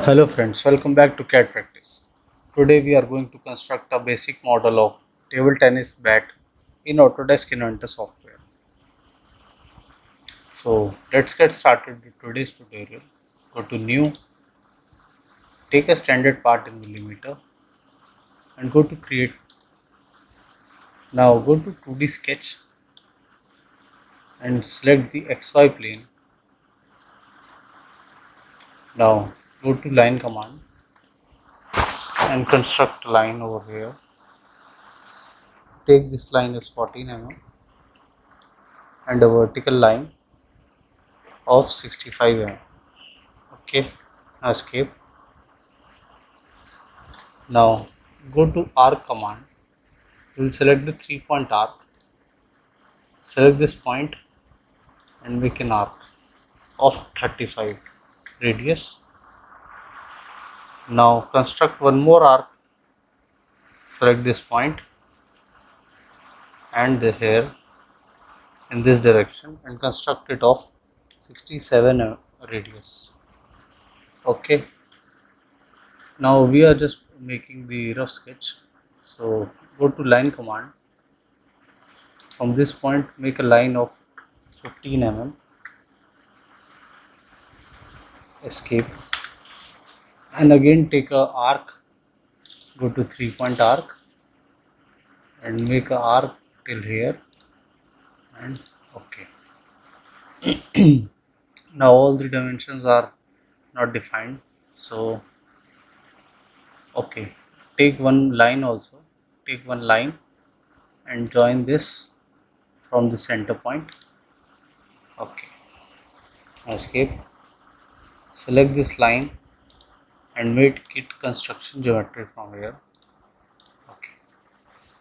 Hello friends, welcome back to CAD Practice. Today we are going to construct a basic model of table tennis bat in Autodesk Inventor software. So let's get started with today's tutorial. Go to New, take a standard part in millimeter and go to Create. Now go to 2D Sketch and select the XY plane. Now go to Line command and construct a line over here. Take this line as 14 mm and a vertical line of 65 mm. Okay, now escape. Now go to arc command. We will select the 3-point arc. Select this point and make an arc of 35 radius. Now construct one more arc. Select this point and the hair in this direction and construct it of 67 radius. Okay. Now we are just making the rough sketch. So go to line command. From this point make a line of 15 mm. Escape. And again take a arc. Go to 3-point arc and make a arc till here and okay. Now all the dimensions are not defined, so okay, take one line also, take one line and join this from the center point. Okay, escape. Select this line and make it construction geometry from here. Okay,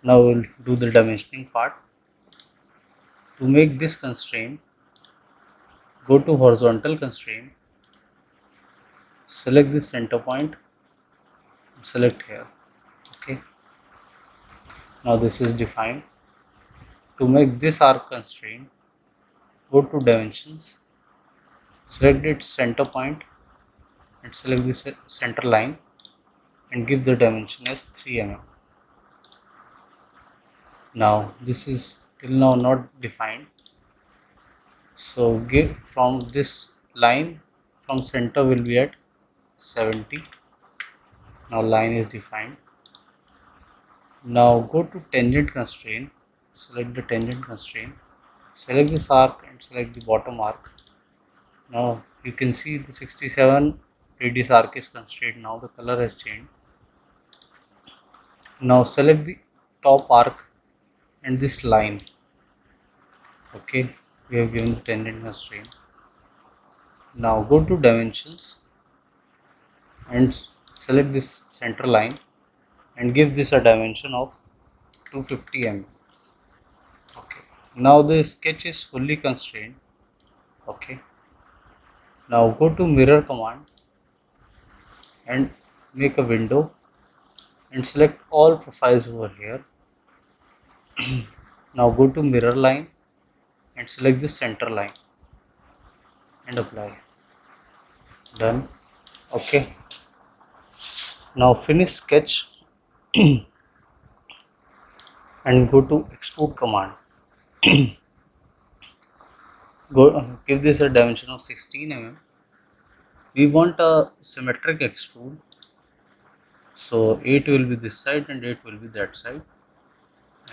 now we'll do the dimensioning part. To make this constraint, go to horizontal constraint, select the center point, select here. Okay, now this is defined. To make this arc constraint, go to dimensions, select its center point and select this center line and give the dimension as 3 mm. Now this is till now not defined, so give from this line from center will be at 70. Now line is defined. Now go to tangent constraint, select the tangent constraint, select this arc and select the bottom arc. Now you can see the 67 radius arc is constrained. Now the color has changed. Now select the top arc and this line. Okay, we have given the tangent constraint. Now go to dimensions and select this center line and give this a dimension of 250 mm. Okay, now the sketch is fully constrained. Okay, now go to mirror command and make a window and select all profiles over here. Now go to mirror line and select the center line and apply. Done. Okay, now finish sketch and go to extrude command. Give this a dimension of 16 mm. We want a symmetric extrude, so 8 will be this side and 8 will be that side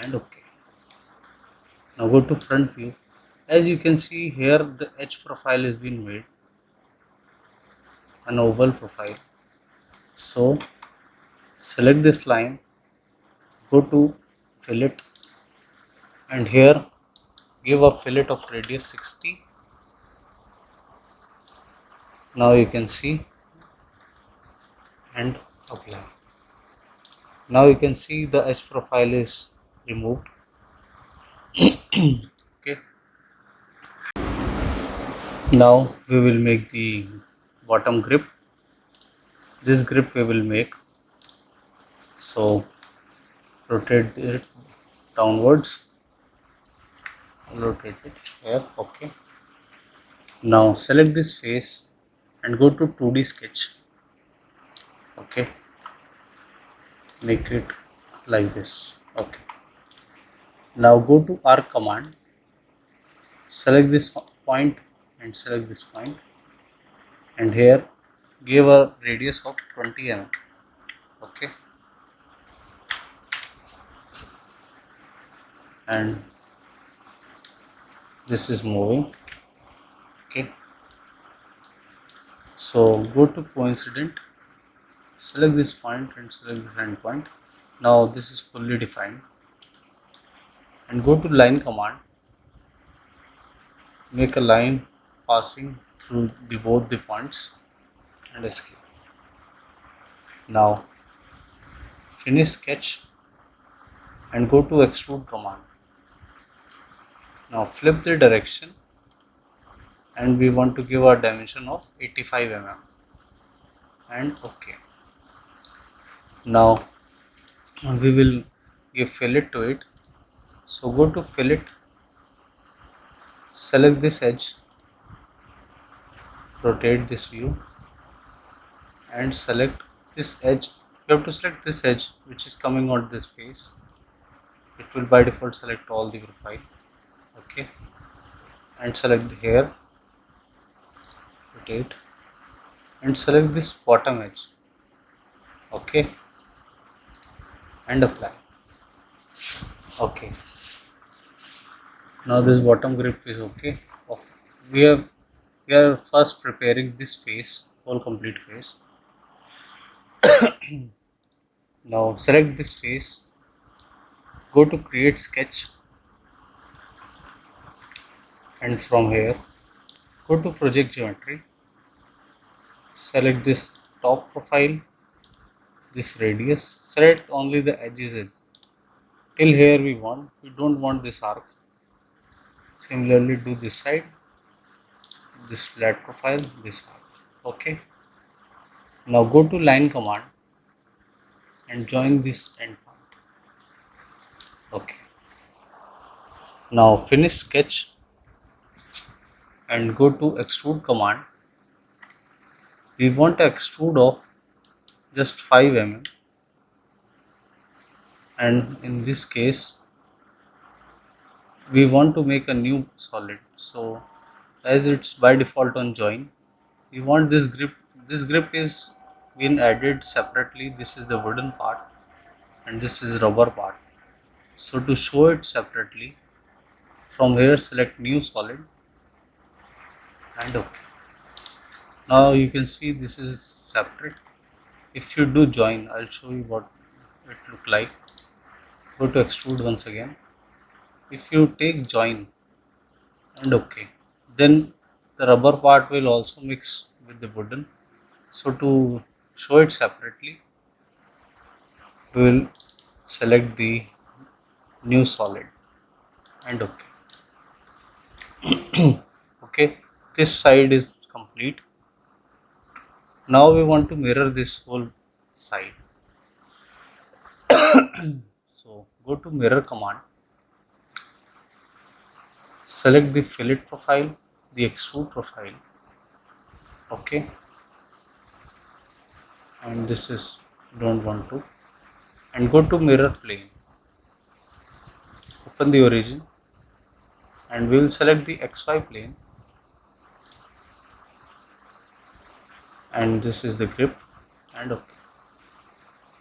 and okay. Now go to front view. As you can see here, the edge profile has been made, an oval profile. So select this line, go to fillet and here give a fillet of radius 60. Now you can see and apply. Now you can see the edge profile is removed. Okay, now we will make the bottom grip. This grip we will make, so rotate it downwards, rotate it here. Okay, now select this face and go to 2D sketch Okay, make it like this. Okay, now go to arc command, select this point and select this point, and here give a radius of 20 mm. Okay, and this is moving. Okay, so go to coincident, select this point and select this end point. Now this is fully defined, and go to line command, make a line passing through both the points and escape. Now finish sketch and go to extrude command. Now flip the direction, and we want to give a dimension of 85 mm, and OK. Now we will give fillet to it. So go to fillet, select this edge, rotate this view, and select this edge. You have to select this edge which is coming on this face. It will by default select all the profile. Okay, and select the hair, rotate, and select this bottom edge. Okay, and apply. Okay, now this bottom grip is okay. We are first preparing this face, whole complete face. Now select this face, go to create sketch, and from here go to project geometry, select this top profile, this radius, select only the edges. Till here we don't want this arc. Similarly do this side, this flat profile, this arc. Okay, now go to line command and join this endpoint. Okay, now finish sketch and go to extrude command. We want to extrude of just 5 mm, and in this case we want to make a new solid. So as it's by default on join, we want this grip is been added separately. This is the wooden part and this is rubber part. So to show it separately, from here select new solid and OK. Now you can see this is separate. If you do join, I'll show you what it look like. Go to extrude once again. If you take join and OK, then the rubber part will also mix with the wooden. So to show it separately, we will select the new solid and OK. Okay, this side is complete. Now we want to mirror this whole side. So go to mirror command, select the fillet profile, the extrude profile. Okay, and this is don't want to, and go to mirror plane, open the origin, and we will select the XY plane, and this is the grip and OK.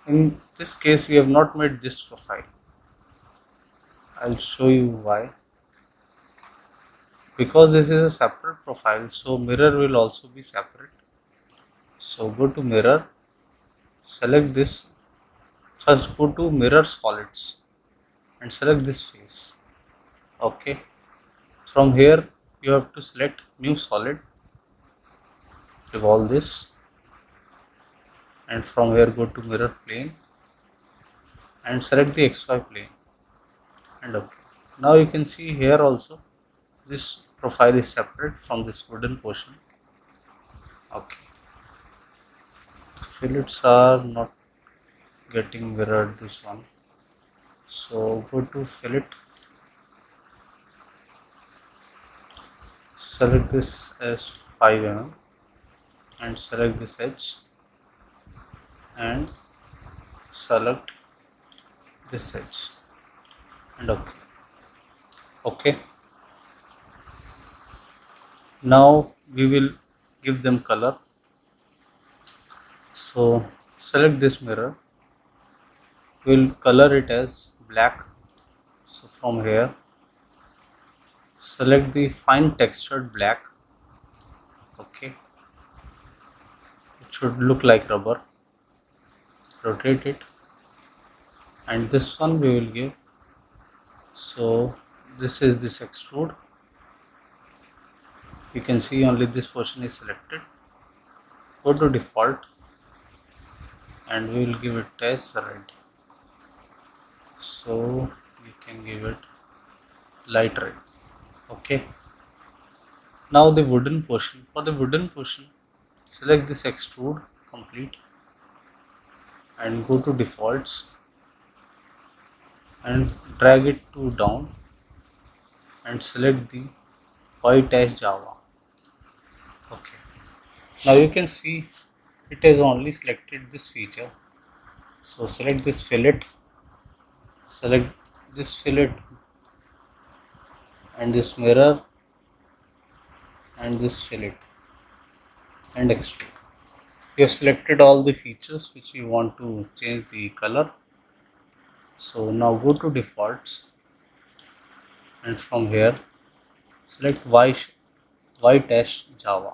In this case we have not made this profile. I'll show you why. Because this is a separate profile, so mirror will also be separate. So go to mirror, select this. First go to mirror solids and select this face. Okay, from here you have to select new solid, revolve this, and from here go to mirror plane and select the XY plane and OK. Now you can see here also this profile is separate from this wooden portion. Okay, fillets are not getting mirrored, this one. So go to fillet, select this as 5 mm and select this edge and select this edge and okay. Now we will give them color. So select this mirror, we'll color it as black. So from here select the fine textured black. Okay, it should look like rubber. Rotate it, and this one we will give. So this is this extrude. You can see only this portion is selected. Go to default and we will give it as red. So you can give it light red. Okay. Now the wooden portion. For the wooden portion, select this extrude complete and go to defaults and drag it to down and select the white as Java. Okay. Now you can see it has only selected this feature. So select this fillet, select this fillet and this mirror and this fillet and extrude. We have selected all the features which we want to change the color. So now go to defaults and from here select white as Java.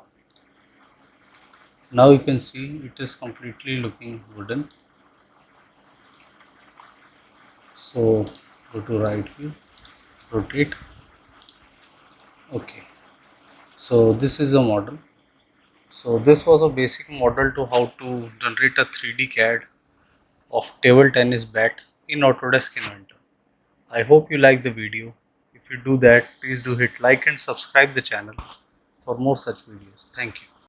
Now you can see it is completely looking wooden. So go to right view, rotate. Okay, so this is a model. So this was a basic model to how to generate a 3D CAD of table tennis bat in Autodesk Inventor. I hope you like the video. If you do that, please do hit like and subscribe the channel for more such videos. Thank you.